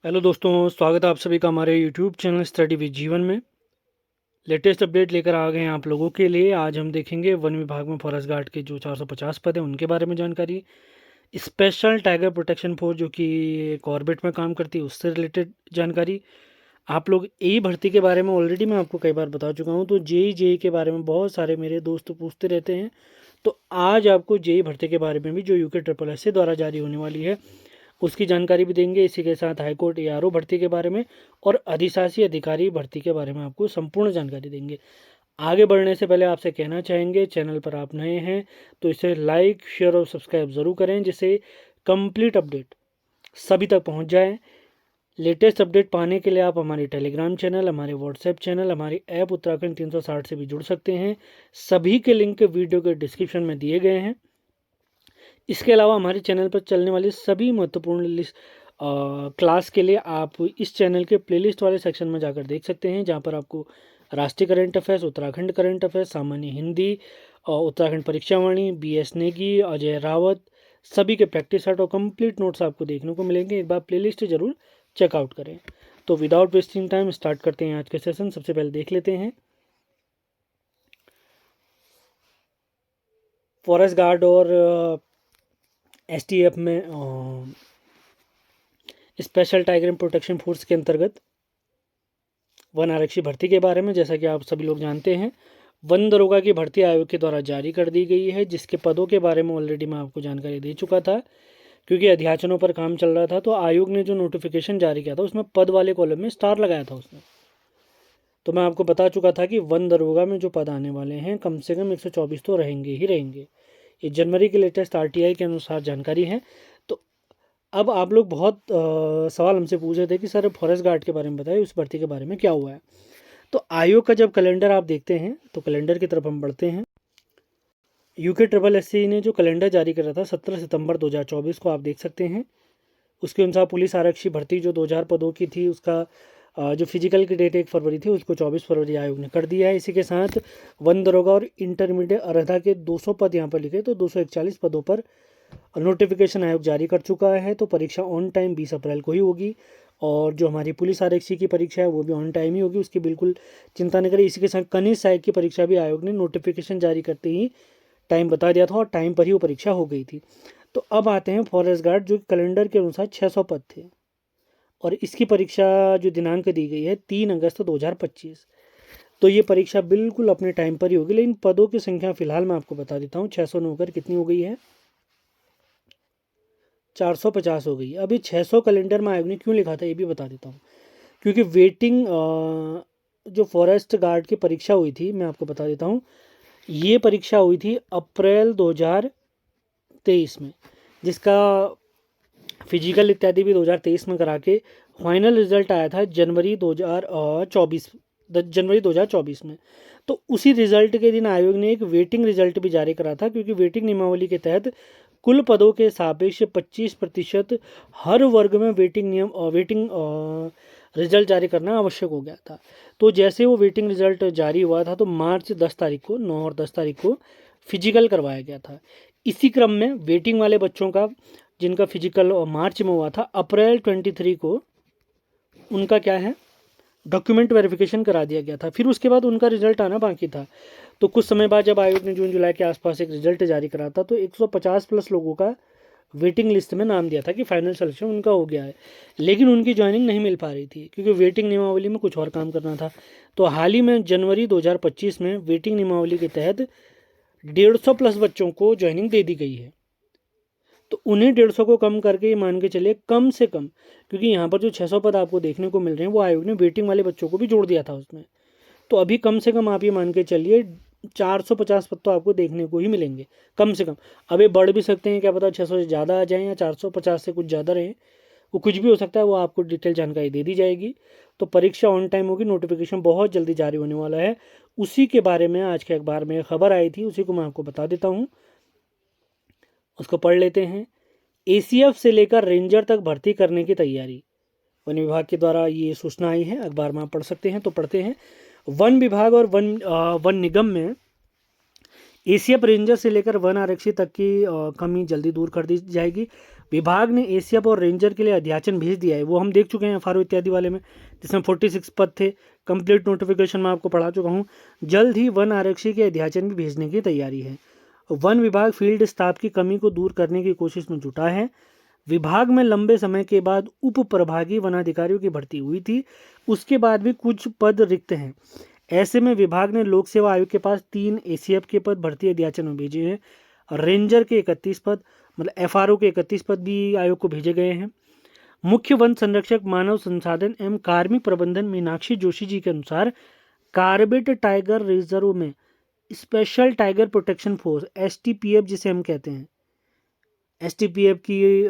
Hello दोस्तों, स्वागत है आप सभी का हमारे यूट्यूब चैनल स्टडी विद जीवन में। लेटेस्ट अपडेट लेकर आ गए हैं आप लोगों के लिए। आज हम देखेंगे वन विभाग में फॉरेस्ट गार्ड के जो 450 पद हैं उनके बारे में जानकारी। स्पेशल टाइगर प्रोटेक्शन फोर्स जो कि कॉर्बेट में काम करती है उससे रिलेटेड जानकारी। आप लोग यही भर्ती के बारे में ऑलरेडी मैं आपको कई बार बता चुका हूँ, तो जेई के बारे में बहुत सारे मेरे दोस्त पूछते रहते हैं। तो आज आपको जेई भर्ती के बारे में भी जो यूके ट्रिपल एस द्वारा जारी होने वाली है उसकी जानकारी भी देंगे। इसी के साथ हाईकोर्ट एआरओ भर्ती के बारे में और अधिशासी अधिकारी भर्ती के बारे में आपको संपूर्ण जानकारी देंगे। आगे बढ़ने से पहले आपसे कहना चाहेंगे, चैनल पर आप नए हैं तो इसे लाइक शेयर और सब्सक्राइब ज़रूर करें, जिससे कंप्लीट अपडेट सभी तक पहुंच जाए। लेटेस्ट अपडेट पाने के लिए आप हमारे टेलीग्राम चैनल, हमारे व्हाट्सएप चैनल, हमारी ऐप उत्तराखंड 360 से भी जुड़ सकते हैं। सभी के लिंक वीडियो के डिस्क्रिप्शन में दिए गए हैं। इसके अलावा हमारे चैनल पर चलने वाली सभी महत्वपूर्ण क्लास के लिए आप इस चैनल के प्लेलिस्ट वाले सेक्शन में जाकर देख सकते हैं, जहां पर आपको राष्ट्रीय current affairs, Uttarakhand current affairs, सामान्य हिंदी, उत्तराखंड परीक्षावाणी, बीएस नेगी, अजय रावत, सभी के प्रैक्टिस सेट और कंप्लीट नोट्स आपको देखने को मिलेंगे। एक बार प्लेलिस्ट जरूर चेकआउट करें। तो विदाउट वेस्टिंग टाइम स्टार्ट करते हैं आज के सेशन। सबसे पहले देख लेते हैं फॉरेस्ट गार्ड और एसटीएफ में स्पेशल टाइगर प्रोटेक्शन फोर्स के अंतर्गत वन आरक्षी भर्ती के बारे में। जैसा कि आप सभी लोग जानते हैं, वन दरोगा की भर्ती आयोग के द्वारा जारी कर दी गई है, जिसके पदों के बारे में ऑलरेडी मैं आपको जानकारी दे चुका था। क्योंकि अध्याचनों पर काम चल रहा था तो आयोग ने जो नोटिफिकेशन जारी किया था उसमें पद वाले कॉलम में स्टार लगाया था उसने। तो मैं आपको बता चुका था कि वन दरोगा में जो पद आने वाले हैं कम से कम 124 तो रहेंगे ही रहेंगे। ये जनवरी के लेटेस्ट आरटीआई के अनुसार जानकारी है। तो अब आप लोग बहुत सवाल हमसे पूछ रहे थे कि सर फॉरेस्ट गार्ड के बारे में बताइए, उस भर्ती के बारे में क्या हुआ है। तो आयोग का जब कैलेंडर आप देखते हैं तो कैलेंडर की तरफ हम बढ़ते हैं। यूके ट्रिपल एससी ने जो कैलेंडर जारी करा था 17 सितंबर 2024 को आप देख सकते हैं। उसके अनुसार पुलिस आरक्षी भर्ती जो 2000 पदों की थी उसका जो फिजिकल की डेट 1 फरवरी थी उसको 24 फरवरी आयोग ने कर दिया है। इसी के साथ वन दरोगा और इंटरमीडिएट अर्धा के 200 पद यहाँ पर लिखे, तो 241 पदों पर नोटिफिकेशन आयोग जारी कर चुका है। तो परीक्षा ऑन टाइम 20 अप्रैल को ही होगी और जो हमारी पुलिस आरक्षी की परीक्षा है वो भी ऑन टाइम ही होगी, उसकी बिल्कुल चिंता न करें। इसी के साथ कनिष्ठ सहायक की परीक्षा भी आयोग ने नोटिफिकेशन जारी करते ही टाइम बता दिया था और टाइम पर ही वो परीक्षा हो गई थी। तो अब आते हैं फॉरेस्ट गार्ड, जो कैलेंडर के अनुसार 600 पद थे और इसकी परीक्षा जो दिनांक दी गई है 3 अगस्त 2025। तो ये परीक्षा बिल्कुल अपने टाइम पर ही होगी। लेकिन पदों की संख्या फिलहाल मैं आपको बता देता हूँ, 600 ने होकर कितनी हो गई है, 450 हो गई। अभी 600 कैलेंडर में आयोग ने क्यों लिखा था ये भी बता देता हूँ। क्योंकि वेटिंग जो फॉरेस्ट गार्ड की परीक्षा हुई थी मैं आपको बता देता हूँ, ये परीक्षा हुई थी अप्रैल 2023 में, जिसका फिजिकल इत्यादि भी 2023 में करा के फाइनल रिजल्ट आया था जनवरी 2024 में। तो उसी रिजल्ट के दिन आयोग ने एक वेटिंग रिजल्ट भी जारी करा था, क्योंकि वेटिंग नियमावली के तहत कुल पदों के सापेक्ष 25% हर वर्ग में वेटिंग रिजल्ट जारी करना आवश्यक हो गया था। तो जैसे वो वेटिंग रिजल्ट जारी हुआ था तो मार्च 10 तारीख को 9 और 10 तारीख को फिजिकल करवाया गया था। इसी क्रम में वेटिंग वाले बच्चों का जिनका फिजिकल मार्च में हुआ था, अप्रैल 23 को उनका क्या है डॉक्यूमेंट वेरिफिकेशन करा दिया गया था। फिर उसके बाद उनका रिजल्ट आना बाकी था। तो कुछ समय बाद जब आयोग ने जून जुलाई के आसपास एक रिजल्ट जारी करा था तो 150 प्लस लोगों का वेटिंग लिस्ट में नाम दिया था कि फाइनल सिलेक्शन उनका हो गया है, लेकिन उनकी ज्वाइनिंग नहीं मिल पा रही थी क्योंकि वेटिंग नियमावली में कुछ और काम करना था। तो हाल ही में जनवरी 2025 में वेटिंग नियमावली के तहत 150 प्लस बच्चों को ज्वाइनिंग दे दी गई है। तो उन्हें 150 को कम करके ये मान के चलिए कम से कम, क्योंकि यहाँ पर जो 600 पद आपको देखने को मिल रहे हैं वो आयोग ने वेटिंग वाले बच्चों को भी जोड़ दिया था उसमें। तो अभी कम से कम आप ये मान के चलिए 450 पद तो आपको देखने को ही मिलेंगे कम से कम। अब ये बढ़ भी सकते हैं, क्या पता 600 से ज़्यादा आ जाएँ या 450 से कुछ ज़्यादा रहें, वो कुछ भी हो सकता है। वो आपको डिटेल जानकारी दे दी जाएगी। तो परीक्षा ऑन टाइम होगी, नोटिफिकेशन बहुत जल्दी जारी होने वाला है। उसी के बारे में आज के अखबार में खबर आई थी, उसी को मैं आपको बता देता हूँ, उसको पढ़ लेते हैं। एसीएफ से लेकर रेंजर तक भर्ती करने की तैयारी, वन विभाग के द्वारा ये सूचना आई है। अखबार में आप पढ़ सकते हैं, तो पढ़ते हैं। वन विभाग और वन निगम में एसीएफ रेंजर से लेकर वन आरक्षी तक की कमी जल्दी दूर कर दी जाएगी। विभाग ने एसीएफ और रेंजर के लिए अध्याचन भेज दिया है, वो हम देख चुके हैं एफआरओ इत्यादि वाले में, जिसमें 46 पद थे। कंप्लीट नोटिफिकेशन में आपको पढ़ा चुका हूँ। जल्द ही वन आरक्षी के अध्याचन भी भेजने की तैयारी है। वन विभाग फील्ड स्टाफ की कमी को दूर करने की कोशिश में जुटा है। विभाग में लंबे समय के बाद उप प्रभागी वनाधिकारियों की भर्ती हुई थी, उसके बाद भी कुछ पद रिक्त हैं। ऐसे में विभाग ने लोक सेवा आयोग के पास 3 एसीएफ के पद भर्ती अध्याचन में भेजे हैं। रेंजर के 31 पद, मतलब एफआरओ के 31 पद भी आयोग को भेजे गए हैं। मुख्य वन संरक्षक मानव संसाधन एवं कार्मिक प्रबंधन मीनाक्षी जोशी जी के अनुसार कार्बेट टाइगर रिजर्व में स्पेशल टाइगर प्रोटेक्शन फोर्स एसटीपीएफ जिसे हम कहते हैं, एसटीपीएफ की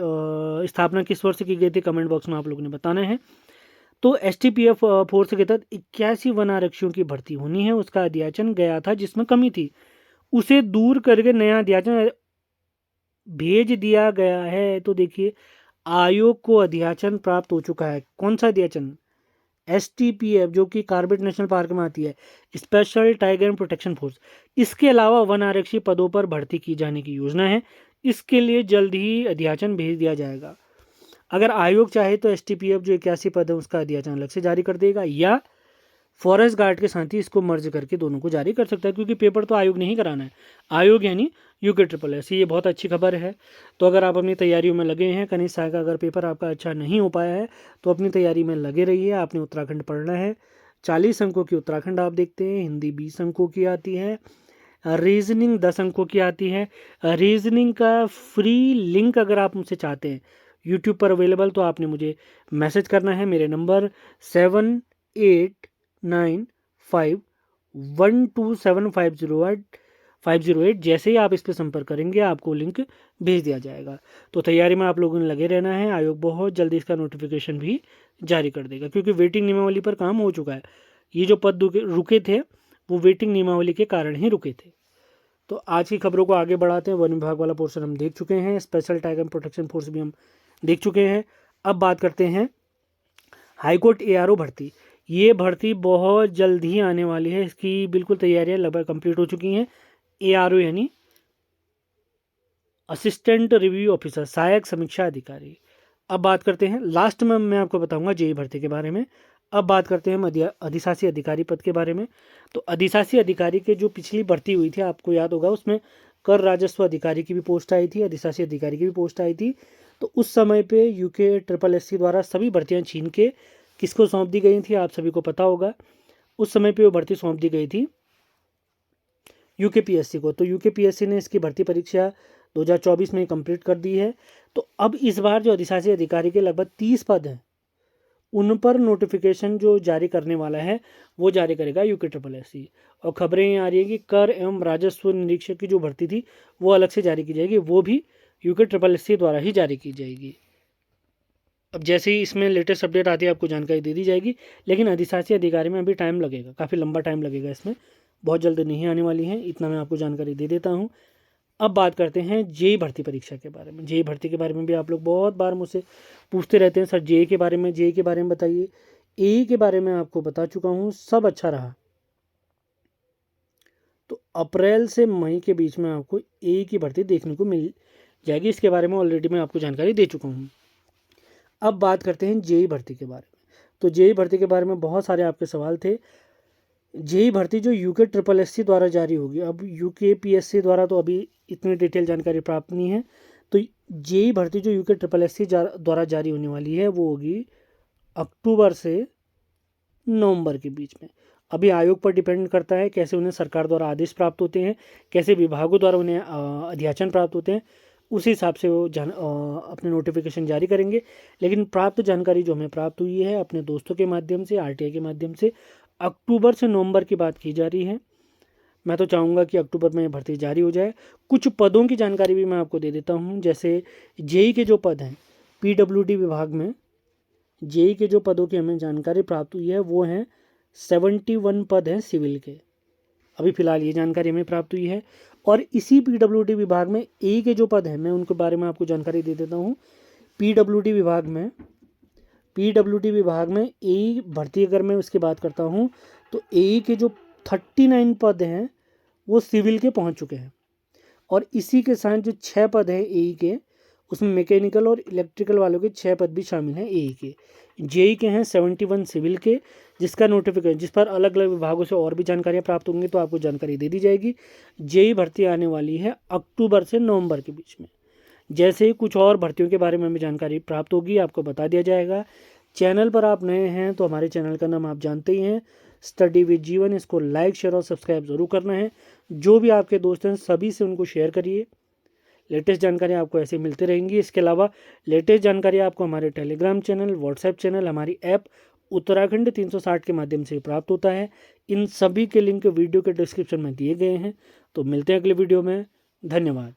स्थापना किस वर्ष की गई थी, कमेंट बॉक्स में आप लोगों ने बताना है। तो एसटीपीएफ फोर्स के तहत 81 वन आरक्षियों की भर्ती होनी है। उसका अध्याचन गया था जिसमें कमी थी, उसे दूर करके नया अध्याचन भेज दिया गया है। तो देखिए आयोग को अध्याचन प्राप्त हो चुका है। कौन सा अध्याचन? एसटीपीएफ, जो कि कार्बेट नेशनल पार्क में आती है, स्पेशल टाइगर प्रोटेक्शन फोर्स। इसके अलावा वन आरक्षी पदों पर भर्ती की जाने की योजना है। इसके लिए जल्द ही अध्याचन भेज दिया जाएगा। अगर आयोग चाहे तो एसटीपीएफ जो 81 पद है उसका अध्याचन अलग से जारी कर देगा, या फॉरेस्ट गार्ड के साथ ही इसको मर्ज करके दोनों को जारी कर सकता है, क्योंकि पेपर तो आयोग ने ही कराना है। आयोग यानी UKSSS, ये बहुत अच्छी खबर है। तो अगर आप अपनी तैयारियों में लगे हैं, कनिष्ठ सहायक अगर पेपर आपका अच्छा नहीं हो पाया है तो अपनी तैयारी में लगे रहिए। आपने उत्तराखंड पढ़ना है। 40 अंकों की उत्तराखंड आप देखते हैं, हिंदी 20 अंकों की आती है, रीजनिंग 10 अंकों की आती है। रीजनिंग का फ्री लिंक अगर आप मुझसे चाहते हैं यूट्यूब पर अवेलेबल, तो आपने मुझे मैसेज करना है। मेरे नंबर 7895127508। जैसे ही आप इस पर संपर्क करेंगे आपको लिंक भेज दिया जाएगा। तो तैयारी में आप लोगों ने लगे रहना है। आयोग बहुत जल्दी इसका नोटिफिकेशन भी जारी कर देगा, क्योंकि वेटिंग नियमावली पर काम हो चुका है। ये जो पद रुके थे वो वेटिंग नियमावली के कारण ही रुके थे। तो आज की खबरों को आगे बढ़ाते हैं। वन विभाग वाला पोर्शन हम देख चुके हैं, स्पेशल टाइगर प्रोटेक्शन फोर्स भी हम देख चुके हैं। अब बात करते हैं हाईकोर्ट एआरओ भर्ती। ये भर्ती बहुत जल्द ही आने वाली है, इसकी बिल्कुल तैयारियां लगभग कंप्लीट हो चुकी हैं। एआरओ यानी असिस्टेंट रिव्यू ऑफिसर, सहायक समीक्षा अधिकारी। अब बात करते हैं, लास्ट में मैं आपको बताऊंगा जेई भर्ती के बारे में। अब बात करते हैं हम अधिशासी अधिकारी पद के बारे में। तो अधिशासी अधिकारी के जो पिछली भर्ती हुई थी आपको याद होगा, उसमें कर राजस्व अधिकारी की भी पोस्ट आई थी, अधिशासी अधिकारी की भी पोस्ट आई थी। तो उस समय पे UKSSS द्वारा सभी भर्तियां छीन के किसको सौंप दी गई थी, आप सभी को पता होगा। उस समय पे वो भर्ती सौंप दी गई थी UKPSC को। तो UKPSC ने इसकी भर्ती परीक्षा 2024 में कंप्लीट कर दी है। तो अब इस बार जो अधिशासी अधिकारी के लगभग 30 पद हैं, उन पर नोटिफिकेशन जो जारी करने वाला है वो जारी करेगा UKSSS। और खबरें ये आ रही है कि कर एवं राजस्व निरीक्षक की जो भर्ती थी वो अलग से जारी की जाएगी, वो भी UKSSS द्वारा ही जारी की जाएगी। अब जैसे ही इसमें लेटेस्ट अपडेट आती है आपको जानकारी दे दी जाएगी। लेकिन अधिशासी अधिकारी में अभी टाइम लगेगा, काफ़ी लंबा टाइम लगेगा, इसमें बहुत जल्द नहीं आने वाली है। इतना मैं आपको जानकारी दे देता हूँ। अब बात करते हैं जेई भर्ती परीक्षा के बारे में। जेई भर्ती के बारे में भी आप लोग बहुत बार मुझसे पूछते रहते हैं, सर जेई के बारे में बताइए। एई के बारे में आपको बता चुका हूँ, सब अच्छा रहा। तो अप्रैल से मई के बीच में आपको एई की भर्ती देखने को मिल जाएगी। इसके बारे में ऑलरेडी मैं आपको जानकारी दे चुका हूँ। अब बात करते हैं जेई भर्ती के बारे में। तो जेई भर्ती के बारे में बहुत सारे आपके सवाल थे। जेई भर्ती जो UKSSS द्वारा जारी होगी, अब UKPSC द्वारा तो अभी इतनी डिटेल जानकारी प्राप्त नहीं है। तो जेई भर्ती जो UKSSS द्वारा जारी होने वाली है वो होगी अक्टूबर से नवंबर के बीच में। अभी आयोग पर डिपेंड करता है कैसे उन्हें सरकार द्वारा आदेश प्राप्त होते हैं, कैसे विभागों द्वारा उन्हें अध्याचन प्राप्त होते हैं, उसी हिसाब से वो अपने नोटिफिकेशन जारी करेंगे। लेकिन प्राप्त जानकारी जो हमें प्राप्त हुई है अपने दोस्तों के माध्यम से, RTI के माध्यम से, अक्टूबर से नवंबर की बात की जा रही है। मैं तो चाहूँगा कि अक्टूबर में भर्ती जारी हो जाए। कुछ पदों की जानकारी भी मैं आपको दे देता हूँ। जैसे जेई के जो पद हैं PWD विभाग में, जेई के जो पदों की हमें जानकारी प्राप्त हुई है वो हैं 71 पद हैं सिविल के। अभी फ़िलहाल ये जानकारी हमें प्राप्त हुई है। और इसी PWD विभाग में एई के जो पद हैं मैं उनके बारे में आपको जानकारी दे देता हूँ। PWD विभाग में एई भर्ती अगर मैं उसकी बात करता हूँ तो एई के जो 39 पद हैं वो सिविल के पहुँच चुके हैं। और इसी के साथ जो 6 पद हैं एई के, उसमें मैकेनिकल और इलेक्ट्रिकल वालों के 6 पद भी शामिल हैं एई के। जेई के हैं 71 सिविल के, जिसका नोटिफिकेशन, जिस पर अलग अलग विभागों से और भी जानकारियाँ प्राप्त होंगी तो आपको जानकारी दे दी जाएगी। जेई भर्ती आने वाली है अक्टूबर से नवंबर के बीच में। जैसे ही कुछ और भर्तियों के बारे में हमें जानकारी प्राप्त होगी आपको बता दिया जाएगा। चैनल पर आप नए हैं तो हमारे चैनल का नाम आप जानते ही हैं, स्टडी विद जीवन। इसको लाइक शेयर और सब्सक्राइब ज़रूर करना है। जो भी आपके दोस्त हैं सभी से उनको शेयर करिए। लेटेस्ट जानकारी आपको ऐसे मिलती रहेंगी। इसके अलावा लेटेस्ट जानकारी आपको हमारे टेलीग्राम चैनल, व्हाट्सएप चैनल, हमारी ऐप उत्तराखंड 360 के माध्यम से प्राप्त होता है। इन सभी के लिंक वीडियो के डिस्क्रिप्शन में दिए गए हैं। तो मिलते हैं अगले वीडियो में। धन्यवाद।